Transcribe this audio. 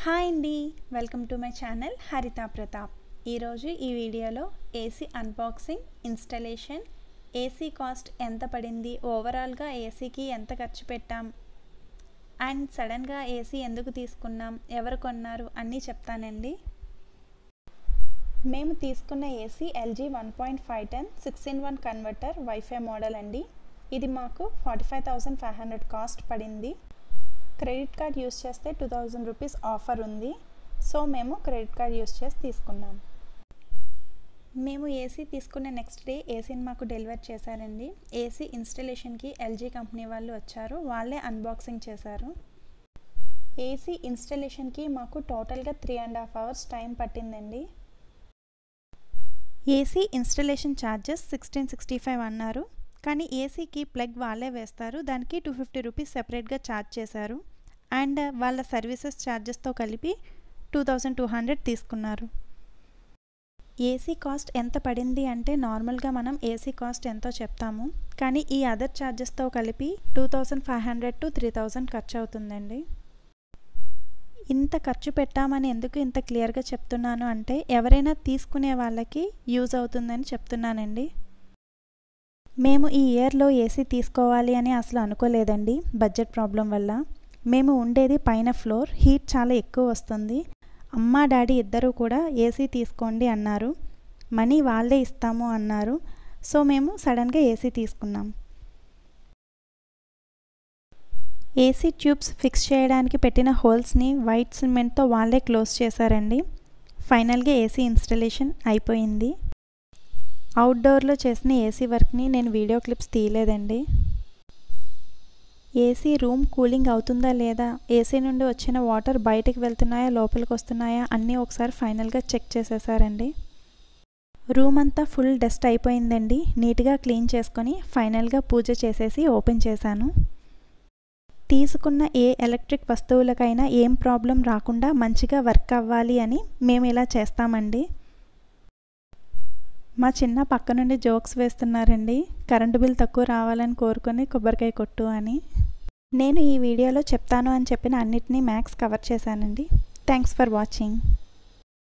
Hi అండి, welcome to my channel Haritha Pratap. ఈరోజు ఈ వీడియోలో AC unboxing, installation, AC cost ఎంత పడింది, ఓవరాల్గా ఏసీకి ఎంత ఖర్చు పెట్టాం అండ్ సడన్గా ఏసీ ఎందుకు తీసుకున్నాం, ఎవరు కొన్నారు అన్నీ చెప్తానండి. మేము తీసుకున్న ఏసీ ఎల్జీ 1.5 టన్ 6-in-1 కన్వర్టర్ వైఫై మోడల్ అండి. ఇది మాకు 45,500 కాస్ట్ పడింది. క్రెడిట్ కార్డ్ యూస్ చేస్తే 2000 రూపీస్ ఆఫర్ ఉంది. సో మేము క్రెడిట్ కార్డ్ యూస్ చేసి తీసుకున్నాం. మేము ఏసీ తీసుకున్న నెక్స్ట్ డే ఏసీని మాకు డెలివర్ చేశారండి. ఏసీ ఇన్స్టలేషన్కి ఎల్జీ కంపెనీ వాళ్ళు వచ్చారు, వాళ్ళే అన్బాక్సింగ్ చేశారు. ఏసీ ఇన్స్టలేషన్కి మాకు టోటల్గా 3.5 hours టైం పట్టిందండి. ఏసీ ఇన్స్టలేషన్ ఛార్జెస్ 1665 అన్నారు, కానీ ఏసీకి ప్లగ్ వాళ్ళే వేస్తారు, దానికి 250 రూపీస్ సెపరేట్గా ఛార్జ్ చేశారు. అండ్ వాళ్ళ సర్వీసెస్ ఛార్జెస్తో కలిపి 2200 తీసుకున్నారు. ఏసీ కాస్ట్ ఎంత పడింది అంటే నార్మల్గా మనం ఏసీ కాస్ట్ ఎంతో చెప్తాము, కానీ ఈ అదర్ ఛార్జెస్తో కలిపి 2500 to 3000 ఖర్చు అవుతుందండి. ఇంత ఖర్చు పెట్టామని ఎందుకు ఇంత క్లియర్గా చెప్తున్నాను అంటే ఎవరైనా తీసుకునే వాళ్ళకి యూజ్ అవుతుందని చెప్తున్నానండి. మేము ఈ ఇయర్లో ఏసీ తీసుకోవాలి అని అసలు అనుకోలేదండి, బడ్జెట్ ప్రాబ్లం వల్ల. మేము ఉండేది పైన ఫ్లోర్, హీట్ చాలా ఎక్కువ వస్తుంది. అమ్మ డాడీ ఇద్దరూ కూడా ఏసీ తీసుకోండి అన్నారు, మనీ వాళ్ళే ఇస్తాము అన్నారు. సో మేము సడన్గా ఏసీ తీసుకున్నాం. ఏసీ ట్యూబ్స్ ఫిక్స్ చేయడానికి పెట్టిన హోల్స్ని వైట్ సిమెంట్తో వాళ్ళే క్లోజ్ చేశారండి. ఫైనల్గా ఏసీ ఇన్స్టలేషన్ అయిపోయింది. అవుట్డోర్లో చేసిన ఏసీ వర్క్ని నేను వీడియో క్లిప్స్ తీయలేదండి. ఏసీ రూమ్ కూలింగ్ అవుతుందా లేదా, ఏసీ నుండి వచ్చిన వాటర్ బయటకు వెళ్తున్నాయా లోపలికి వస్తున్నాయా అన్నీ ఒకసారి ఫైనల్గా చెక్ చేసేసారండి. రూమ్ అంతా ఫుల్ డస్ట్ అయిపోయిందండి. నీట్గా క్లీన్ చేసుకొని ఫైనల్గా పూజ చేసేసి ఓపెన్ చేశాను. తీసుకున్న ఏ ఎలక్ట్రిక్ వస్తువులకైనా ఏం ప్రాబ్లం రాకుండా మంచిగా వర్క్ అవ్వాలి అని మేము ఇలా చేస్తామండి. మా చిన్న పక్క నుండి జోక్స్ వేస్తున్నారండి, కరెంటు బిల్ తక్కువ రావాలని కోరుకొని కొబ్బరికాయ కొట్టు అని. నేను ఈ వీడియోలో చెప్తాను అని చెప్పిన అన్నిటినీ మ్యాక్స్ కవర్ చేశానండి. Thanks for watching.